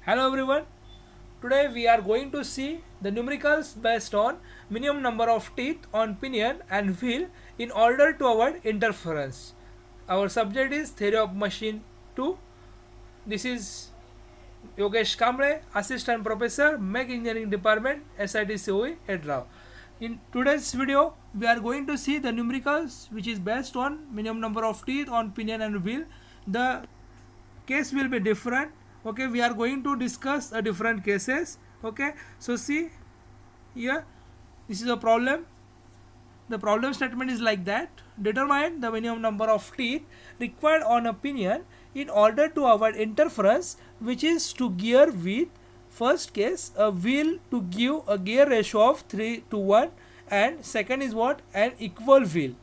Hello everyone. Today we are going to see the numericals based on minimum number of teeth on pinion and wheel in order to avoid interference. Our subject is theory of machine 2. This is Yogesh Kamble, Assistant Professor, Mech Engineering Department, SIT COE, Edrao. In today's video, we are going to see the numericals which is based on minimum number of teeth on pinion and wheel. The case will be different. Okay, we are going to discuss a different cases. Okay, so see here, this is a problem. The problem statement is like that: determine the minimum number of teeth required on a pinion in order to avoid interference, which is to gear with first case a wheel to give a gear ratio of 3 to 1, and second is what, an equal wheel.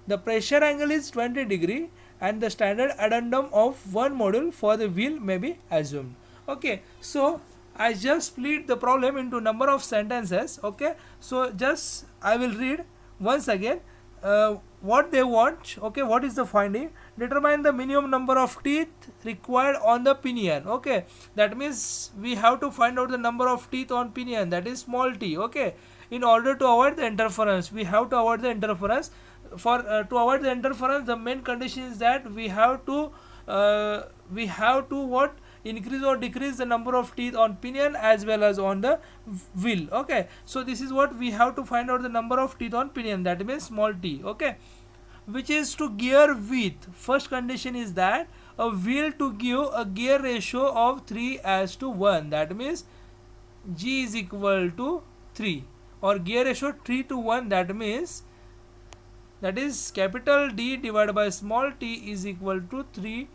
The pressure angle is 20 degree and the standard addendum of one module for the wheel may be assumed. Okay, so I just split the problem into number of sentences. Okay, so just I will read once again what they want. Okay, what is the finding? Determine the minimum number of teeth required on the pinion. Okay, that means we have to find out the number of teeth on pinion, that is small t. Okay, in order to avoid the interference, we have to avoid the interference. For to avoid the interference, the main condition is that we have to what, increase or decrease the number of teeth on pinion as well as on the wheel. Okay, so this is what we have to find out, the number of teeth on pinion, that means small t. Okay, which is to gear with first condition is that a wheel to give a gear ratio of 3:1, that means g is equal to 3, or gear ratio 3 to 1, that means that is capital D divided by small t is equal to 3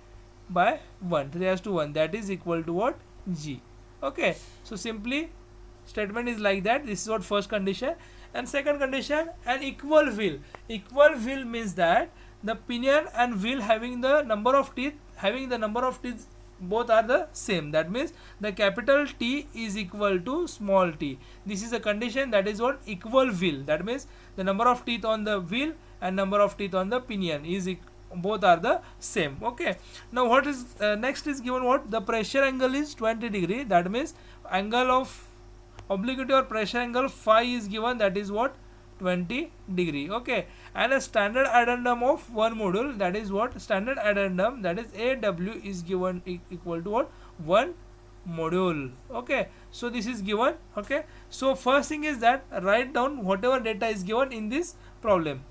by 1, 3:1, that is equal to what, g. Okay, so simply statement is like that. This is what first condition. And second condition, an equal wheel. Equal wheel means that the pinion and wheel having the number of teeth both are the same, that means the capital T is equal to small t. This is a condition, that is what, equal wheel, that means the number of teeth on the wheel and number of teeth on the pinion is both are the same. Okay, now what is next is given what, the pressure angle is 20 degree, that means angle of obliquity or pressure angle phi is given, that is what, 20 degree. Okay, and a standard addendum of one module, that is what, standard addendum, that is AW is given equal to what, one module. Okay, so this is given. Okay, so first thing is that write down whatever data is given in this problem.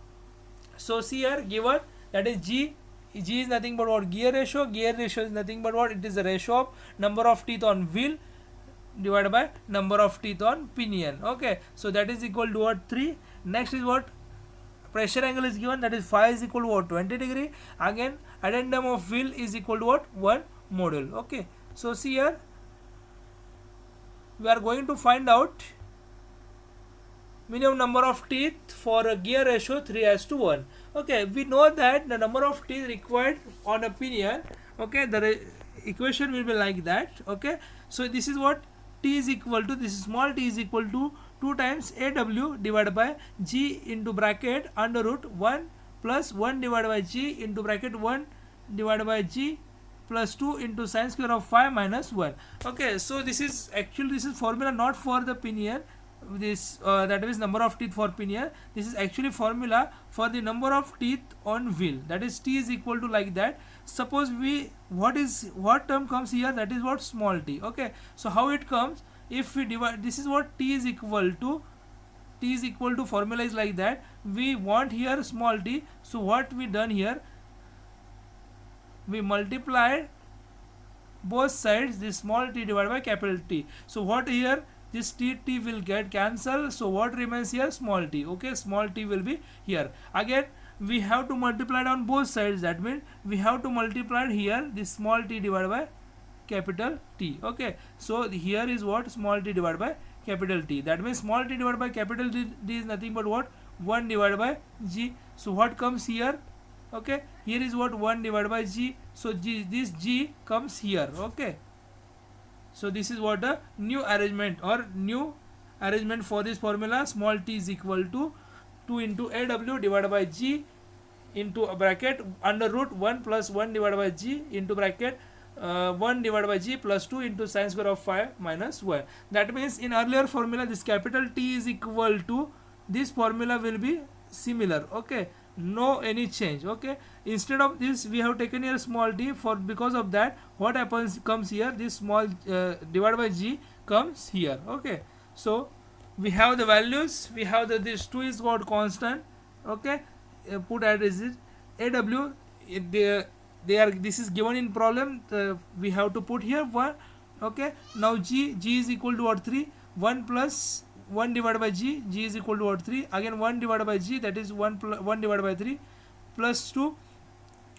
So see here given, that is g is nothing but what, gear ratio is nothing but what, it is the ratio of number of teeth on wheel divided by number of teeth on pinion. Okay, so that is equal to what, 3. Next is what, pressure angle is given, that is phi is equal to what, 20 degree. Again addendum of wheel is equal to what, 1 module. Okay, so see here we are going to find out minimum number of teeth for a gear ratio 3:1. Okay, we know that the number of teeth required on a pinion, okay, the equation will be like that. Okay, so this is what, t is equal to, this is small t is equal to 2 times AW divided by g into bracket under root 1 plus 1 divided by g into bracket 1 divided by g plus 2 into sine square of 5 minus 1. Okay, so this is actually, this is formula not for the pinion, this that is number of teeth for pinion. This is actually formula for the number of teeth on wheel, that is t is equal to like that. Suppose we, what term comes here, that is what, small t. Okay, so how it comes, if we divide, this is what, t is equal to formula is like that. We want here small t, so what we done here, we multiplied both sides, this small t divided by capital T. So what here, this t will get cancelled, so what remains here, small t. Okay, small t will be here. Again we have to multiply it on both sides, that means we have to multiply here this small t divided by capital T. Okay, so here is what, small t divided by capital T, that means small t divided by capital T is nothing but what, 1 divided by g. So what comes here, okay, here is what, 1 divided by g, so this g comes here. Okay, so this is what a new arrangement for this formula. Small t is equal to 2 into AW divided by g into a bracket under root 1 plus 1 divided by g into bracket 1 divided by g plus 2 into sine square of phi minus y. That means in earlier formula this capital T is equal to, this formula will be similar, okay, no any change, okay. Instead of this we have taken here small t, for because of that what happens comes here, this small divided by g comes here, okay. So we have the values, we have the, this 2 is got constant, okay, put as it aw, they are, this is given in problem, we have to put here 1, okay. Now g is equal to what, 3, 1 plus 1 divided by g is equal to what, 3, again 1 divided by g, that is 1 divided by 3 plus 2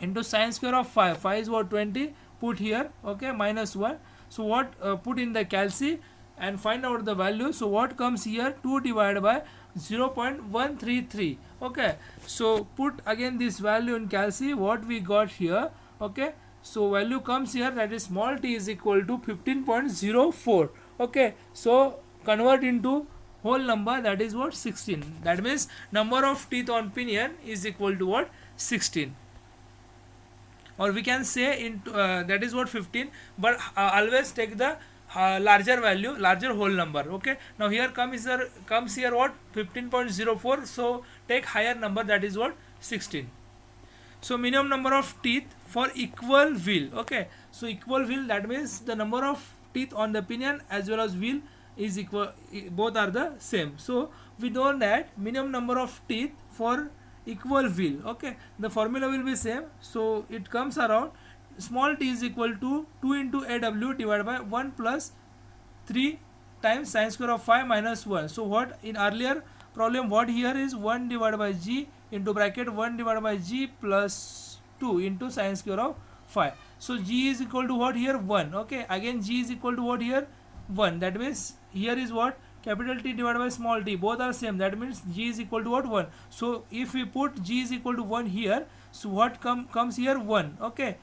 into sine square of phi is what, 20, put here, okay, minus 1. So what, put in the calci and find out the value. So what comes here, 2 divided by 0.133, okay. So put again this value in calci, what we got here, okay. So value comes here, that is small t is equal to 15.04, okay. So convert into whole number, that is what, 16. That means number of teeth on pinion is equal to what, 16, or we can say into that is what, 15, but always take the larger value, larger whole number, okay. Now here comes here what, 15.04, so take higher number, that is what, 16. So minimum number of teeth for equal wheel, okay. So equal wheel, that means the number of teeth on the pinion as well as wheel is equal, both are the same. So we know that minimum number of teeth for equal wheel, okay, the formula will be same. So it comes around small t is equal to 2 into aw divided by 1 plus 3 times sine square of phi minus 1. So what, in earlier problem what here is 1 divided by g into bracket 1 divided by g plus 2 into sine square of phi. So g is equal to what here, 1, okay, again g is equal to what here, 1, that means here is what, capital T divided by small t, both are same, that means g is equal to what, 1. So if we put g is equal to 1 here, so what comes here, 1, okay.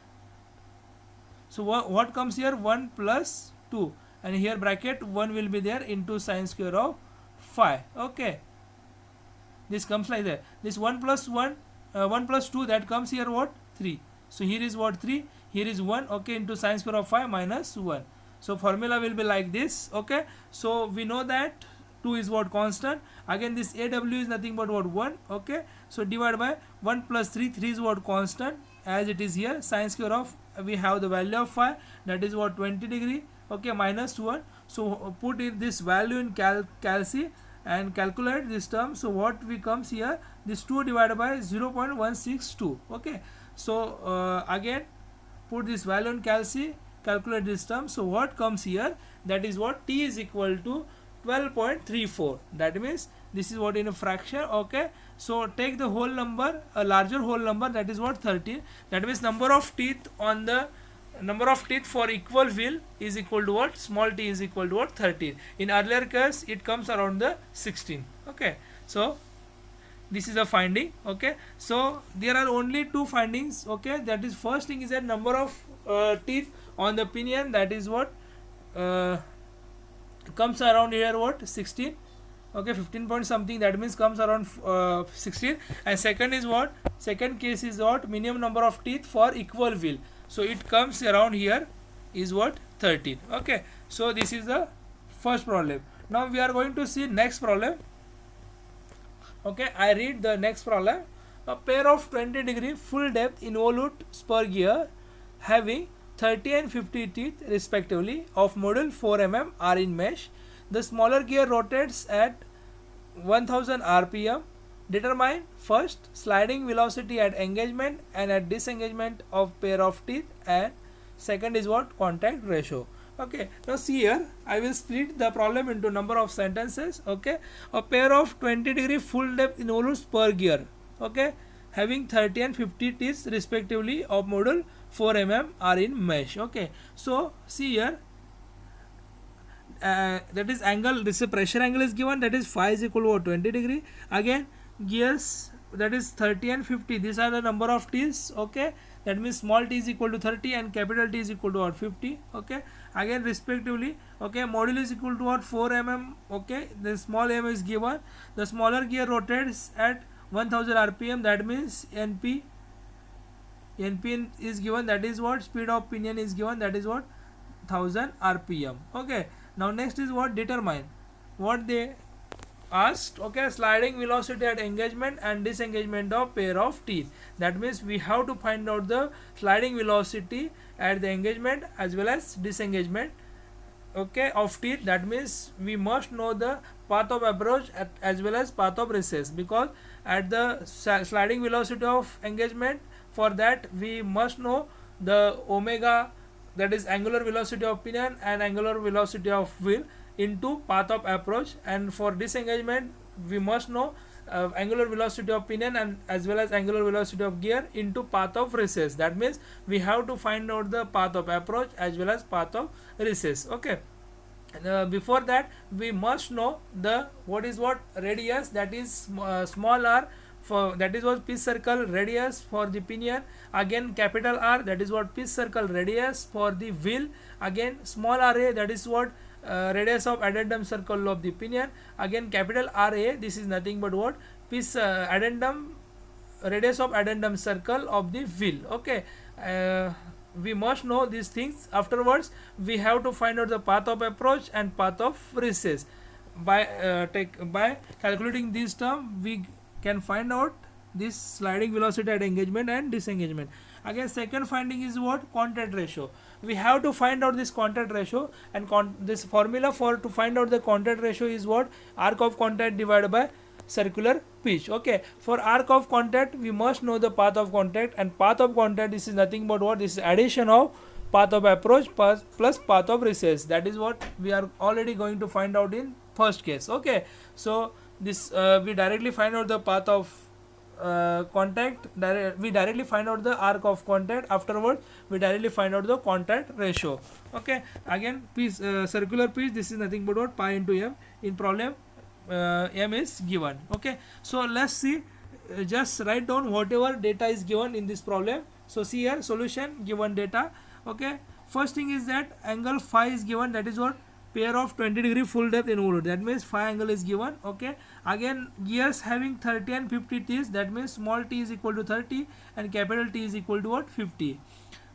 So what comes here, 1 plus 2, and here bracket 1 will be there into sine square of phi, okay. This comes like that, this 1 plus 1 plus 2, that comes here what, 3. So here is what, 3, here is 1, okay, into sine square of phi minus 1. So formula will be like this, okay. So we know that 2 is what, constant, again this aw is nothing but what, 1, okay. So divide by 1 plus 3 is what, constant, as it is here, sine square of, we have the value of phi, that is what, 20 degree, okay, minus 1. So put in this value in calci and calculate this term. So what we comes here, this 2 divided by 0.162, okay. So again put this value in calci, calculate this term. So what comes here, that is what, t is equal to 12.34, that means this is what, in a fraction, okay. So take the whole number, a larger whole number, that is what, 13, that means number of teeth on the, number of teeth for equal wheel is equal to what, small t is equal to what, 13. In earlier case it comes around the 16, okay. So this is a finding, okay. So there are only two findings, okay. That is, first thing is that number of teeth on the pinion, that is what, comes around here what, 16, okay, 15 point something, that means comes around 16. And second is what, second case is what, minimum number of teeth for equal wheel, so it comes around here is what, 13, okay. So this is the first problem. Now we are going to see next problem, okay. I read the next problem. A pair of 20 degree full depth involute spur gear having 30 and 50 teeth respectively of module 4 mm are in mesh. The smaller gear rotates at 1000 rpm. Determine first sliding velocity at engagement and at disengagement of pair of teeth, and second is what, contact ratio, okay. Now see here, I will split the problem into number of sentences, okay. A pair of 20 degree full depth involute spur gear, okay, having 30 and 50 teeth respectively of module 4 mm are in mesh, okay. So see here, that is angle, this is pressure angle is given, that is phi is equal to 20 degree. Again gears, that is 30 and 50, these are the number of teeth, okay. That means small t is equal to 30 and capital T is equal to what, 50, okay. Again respectively, okay, module is equal to what, 4 mm, okay. The small m is given, the smaller gear rotates at 1000 rpm, that means np NP is given, that is what speed of pinion is given, that is what 1000 rpm. Okay, now next is what determine what they asked. Okay, sliding velocity at engagement and disengagement of pair of teeth. That means we have to find out the sliding velocity at the engagement as well as disengagement, okay, of teeth. That means we must know the path of approach as well as path of recess, because at the sliding velocity of engagement, for that we must know the omega, that is angular velocity of pinion and angular velocity of wheel, into path of approach, and for disengagement we must know angular velocity of pinion and as well as angular velocity of gear into path of recess. That means we have to find out the path of approach as well as path of recess. Okay, before that we must know the what is what radius, that is small r, for that is what pitch circle radius for the pinion, again capital R, that is what pitch circle radius for the wheel, again small ra, that is what radius of addendum circle of the pinion, again capital RA, this is nothing but what pitch addendum, radius of addendum circle of the wheel. Okay, we must know these things. Afterwards we have to find out the path of approach and path of recess. By calculating this term we can find out this sliding velocity at engagement and disengagement. Again second finding is what contact ratio. We have to find out this contact ratio, and this formula for to find out the contact ratio is what arc of contact divided by circular pitch. Okay, for arc of contact we must know the path of contact, and path of contact, this is nothing but what, this is addition of path of approach plus path of recess. That is what we are already going to find out in first case. Okay, so this we directly find out the path of contact, we directly find out the arc of contact. Afterwards we directly find out the contact ratio. Okay, again pitch, circular pitch, this is nothing but what pi into m. In problem m is given. Okay, so let's see, just write down whatever data is given in this problem. So see here, solution, given data. Okay, first thing is that angle phi is given, that is what pair of 20° full depth involved, that means phi angle is given. Okay, again gears having 30 and 50 teeth, that means small t is equal to 30 and capital T is equal to what 50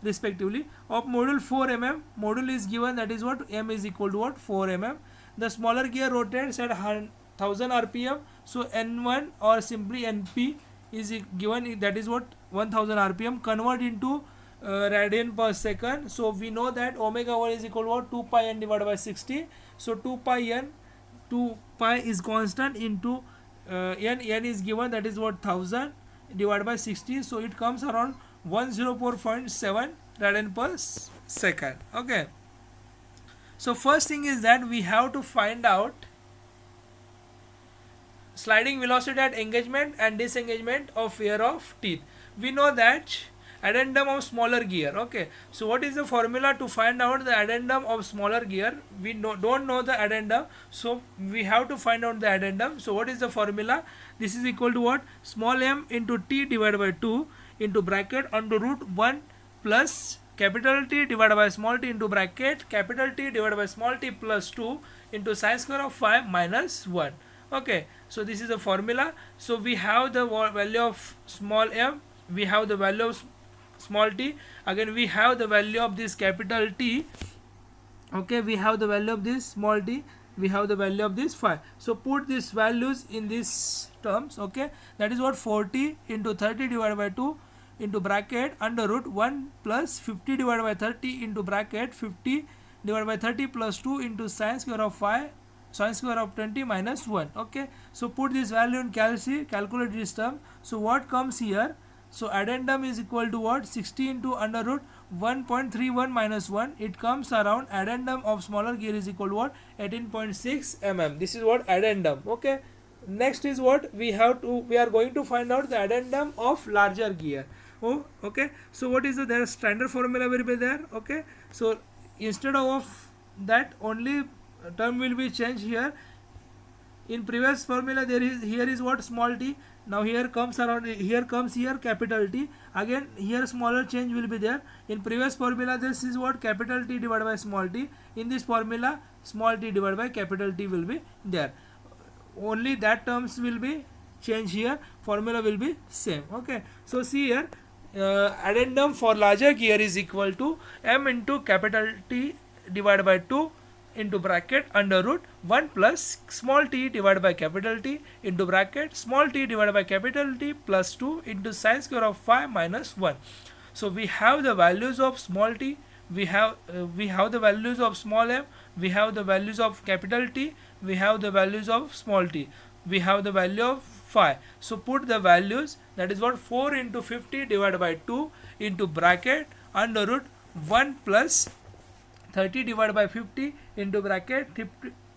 respectively. Of module 4 mm, module is given, that is what m is equal to what 4 mm. The smaller gear rotates at 1000 rpm, so n1 or simply np is given, that is what 1000 rpm. Convert into radian per second, so we know that omega 1 is equal to what 2 pi n divided by 60. So 2 pi is constant into n is given, that is what 1000 divided by 60, so it comes around 104.7 radian per second. Okay, so first thing is that we have to find out sliding velocity at engagement and disengagement of pair of teeth. We know that addendum of smaller gear. Okay, so what is the formula to find out the addendum of smaller gear? We don't know the addendum, so we have to find out the addendum. So what is the formula? This is equal to what, small m into t divided by 2 into bracket under root 1 plus capital T divided by small t into bracket capital T divided by small t plus 2 into sine square of 5 minus 1. Okay, so this is the formula. So we have the value of small m, we have the value of small t, again we have the value of this capital T. Okay, we have the value of this small t, we have the value of this phi. So put these values in these terms. Okay, that is what 40 into 30 divided by 2 into bracket under root 1 plus 50 divided by 30 into bracket 50 divided by 30 plus 2 into sine square of 5 sine square of 20 minus 1. Okay, so put this value in calculate this term. So what comes here? So addendum is equal to what, 60 into under root 1.31 minus 1, it comes around addendum of smaller gear is equal to what, 18.6 mm. This is what addendum. Okay, next is what we are going to find out the addendum of larger gear. Oh, okay, so what is the standard formula will be there. Okay, so instead of that only term will be changed here. In previous formula there is, here is what small t, now here comes around, here comes here capital T, again here smaller change will be there. In previous formula this is what capital T divided by small t, in this formula small t divided by capital T will be there, only that terms will be changed here, formula will be same. Okay, so see here, addendum for larger gear is equal to m into capital T divided by 2 into bracket under root 1 plus small t divided by capital T into bracket small t divided by capital T plus 2 into sine square of phi minus 1. So we have the values of small t, we have the values of small m, we have the values of capital T, we have the values of small t, we have the value of phi. So put the values, that is what 4 into 50 divided by 2 into bracket under root 1 plus 30 divided by 50 into bracket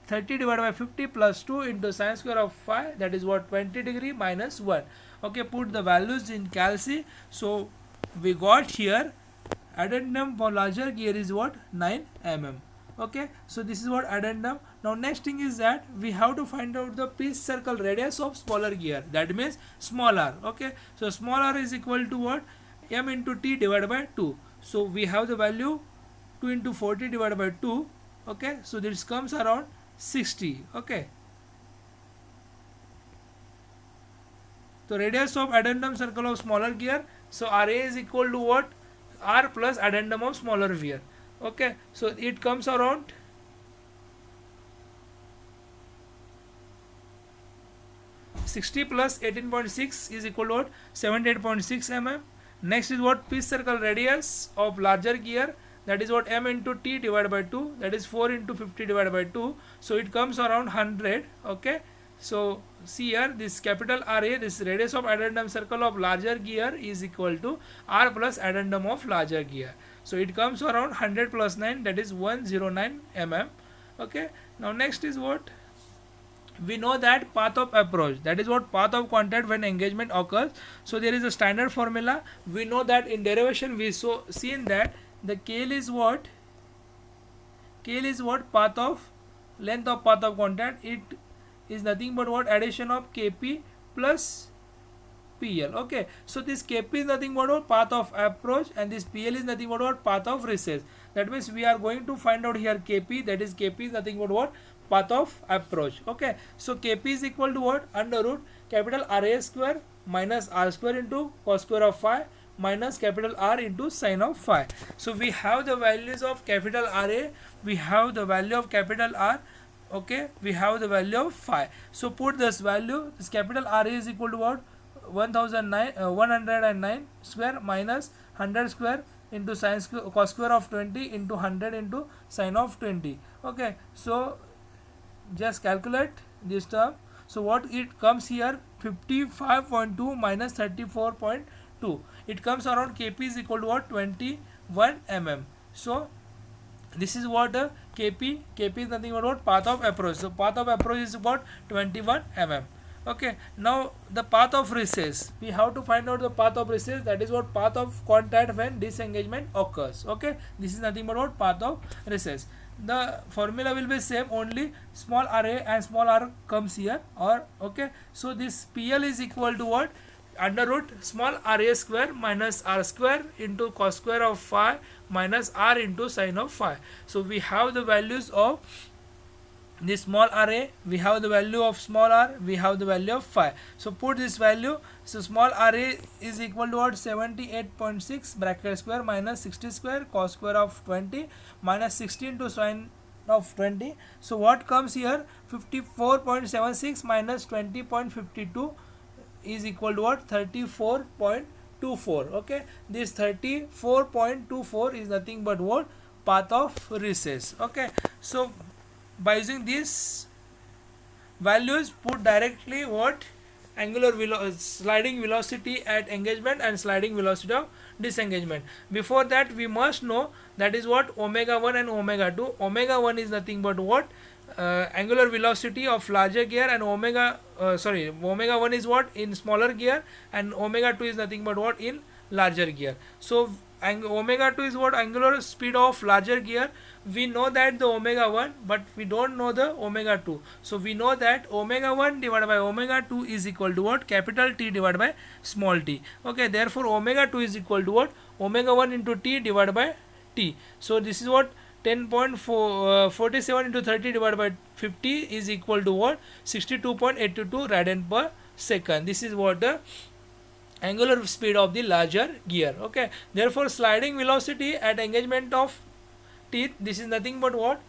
30 divided by 50 plus 2 into sine square of phi, that is what 20 degree minus 1. Okay, put the values in calci. So we got here addendum for larger gear is what 9 mm. Okay, so this is what addendum. Now next thing is that we have to find out the piece circle radius of smaller gear, that means small r. Okay, so small r is equal to what, m into t divided by 2. So we have the value 2 into 40 divided by 2. Okay, so this comes around 60. Okay, so radius of addendum circle of smaller gear, so RA is equal to what, R plus addendum of smaller gear. Okay, so it comes around 60 plus 18.6 is equal to what, 78.6 mm. Next is what, piece circle radius of larger gear, that is what m into t divided by 2, that is 4 into 50 divided by 2, so it comes around 100. Okay, so see here, this capital RA, this radius of addendum circle of larger gear is equal to R plus addendum of larger gear, so it comes around 100 plus 9, that is 109 mm. Okay, now next is what, we know that path of approach, that is what path of contact when engagement occurs. So there is a standard formula. We know that in derivation we seen that the KL is what, path of length of path of contact, it is nothing but what, addition of KP plus PL. Okay, so this KP is nothing but what, path of approach, and this PL is nothing but what, path of recess. That means we are going to find out here KP, that is KP is nothing but what, path of approach. Okay, so KP is equal to what, under root capital RA square minus R square into cos square of phi minus capital R into sine of phi. So we have the values of capital RA, we have the value of capital R. Okay, we have the value of phi. So put this value, this capital RA is equal to what, 109 square minus 100 square into sine square cos square of 20 into 100 into sine of 20. Okay, so just calculate this term. So what it comes here, 55.2 minus 34.2, it comes around KP is equal to what, 21 mm. So this is what KP is nothing but what, path of approach. So path of approach is about 21 mm. Okay, now the path of recess, we have to find out the path of recess, that is what, path of contact when disengagement occurs. Okay, this is nothing but what, path of recess. The formula will be same, only small ra and small r comes here, or okay, so this PL is equal to what, under root small RA square minus R square into cos square of phi minus R into sine of phi. So we have the values of this small RA, we have the value of small r, we have the value of phi. So put this value, so small RA is equal to what, 78.6 bracket square minus 60 square cos square of 20 minus 16 to sine of 20. So what comes here, 54.76 minus 20.52 is equal to what, 34.24. Okay, this 34.24 is nothing but what, path of recess. Okay, so by using these values, put directly what, angular sliding velocity at engagement and sliding velocity of disengagement. Before that we must know, that is what, omega 1 and omega 2. Omega 1 is nothing but what, angular velocity of larger gear, and omega 1 is what, in smaller gear, and omega 2 is nothing but what, in larger gear. So omega 2 is what, angular speed of larger gear. We know that the omega 1, but we don't know the omega 2. So we know that omega 1 divided by omega 2 is equal to what, capital T divided by small t. Okay, therefore omega 2 is equal to what, omega 1 into t divided by t. So this is what, 10.47 into 30 divided by 50 is equal to what, 62.82 radian per second. This is what angular speed of the larger gear. Okay, therefore sliding velocity at engagement of teeth, this is nothing but what,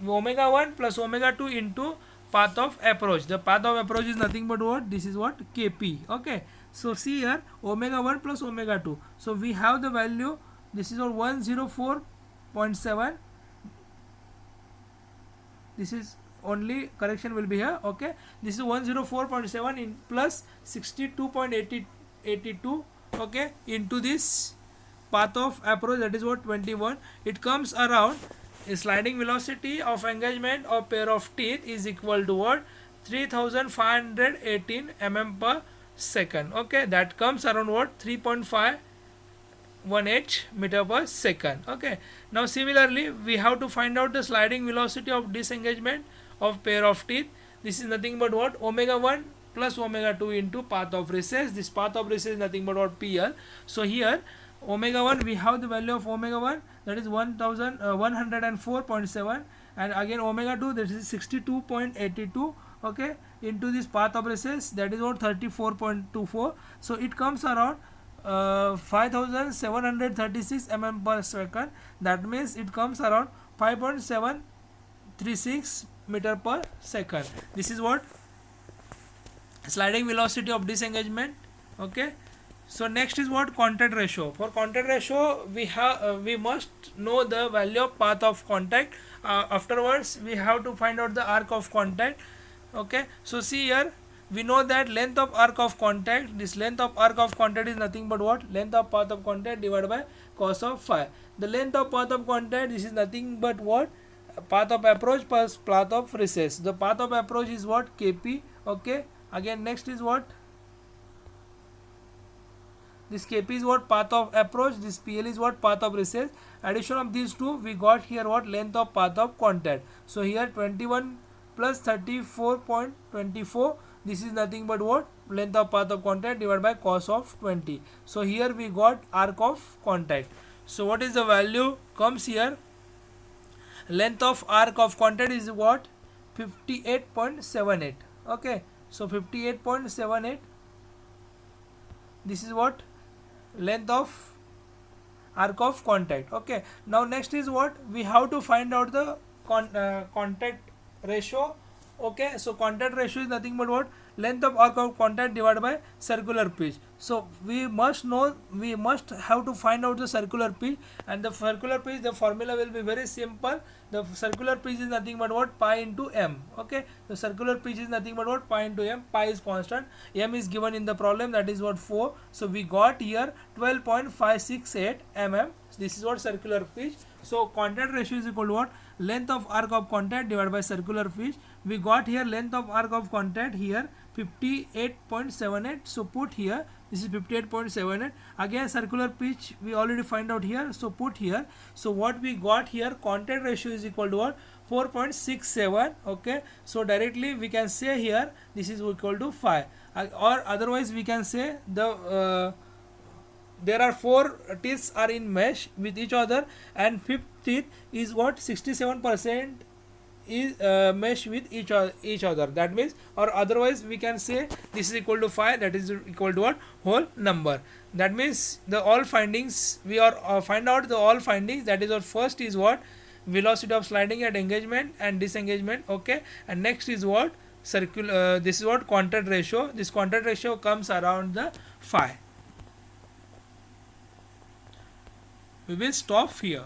omega 1 plus omega 2 into path of approach. The path of approach is nothing but what, this is what, kp. Okay, so see here, omega 1 plus omega 2, so we have the value, this is what, 104.7, this is only correction will be here. Okay, this is 104.7 in plus 62.82, okay, into this path of approach, that is what, 21. It comes around, a sliding velocity of engagement of pair of teeth is equal to what, 3518 mm per second. Okay, that comes around what, 3.518 meter per second. Okay, now similarly we have to find out the sliding velocity of disengagement of pair of teeth. This is nothing but what, omega 1 plus omega 2 into path of recess. This path of recess is nothing but what, PL. So here omega 1, we have the value of omega 1, that is 104.7, and again omega 2, that is 62.82, okay, into this path of recess, that is what, 34.24. so it comes around 5736 mm per second. That means it comes around 5.736 meter per second. This is what, sliding velocity of disengagement. Okay, so next is what, contact ratio. For contact ratio, we must know the value of path of contact. Afterwards we have to find out the arc of contact. Okay, so see here, we know that length of arc of contact, this length of arc of contact is nothing but what, length of path of contact divided by cos of phi. The length of path of contact, this is nothing but what, path of approach plus path of recess. The path of approach is what, kp. Okay, again next is what, this kp is what, path of approach, this pl is what, path of recess. Addition of these two, we got here what, length of path of contact. So here 21 plus 34.24, this is nothing but what, length of path of contact divided by cos of 20. So here we got arc of contact. So what is the value comes here, length of arc of contact is what, 58.78. okay, so 58.78, this is what, length of arc of contact. Okay, now next is what, we have to find out the contact ratio. Okay, so contact ratio is nothing but what, length of arc of contact divided by circular pitch. So we must have to find out the circular pitch, and the circular pitch, the formula will be very simple. The circular pitch is nothing but what, pi into m. Okay, the circular pitch is nothing but what, pi into m. Pi is constant, m is given in the problem, that is what, 4. So we got here 12.568 mm. This is what, circular pitch. So contact ratio is equal to what, length of arc of contact divided by circular pitch. We got here length of arc of contact here 58.78. so put here, this is 58.78. again circular pitch we already find out here, so put here. So what we got here, contact ratio is equal to what, 4.67. okay, so directly we can say here this is equal to 5, or otherwise we can say the there are 4 teeth are in mesh with each other, and 5th teeth is what, 67% is mesh with each other. That means, or otherwise we can say this is equal to 5, that is equal to what, whole number. That means the all findings, we are find out the all findings, that is what, first is what, velocity of sliding at engagement and disengagement. Okay, and next is what, circular, this is what, contact ratio. This contact ratio comes around the 5. We will stop here.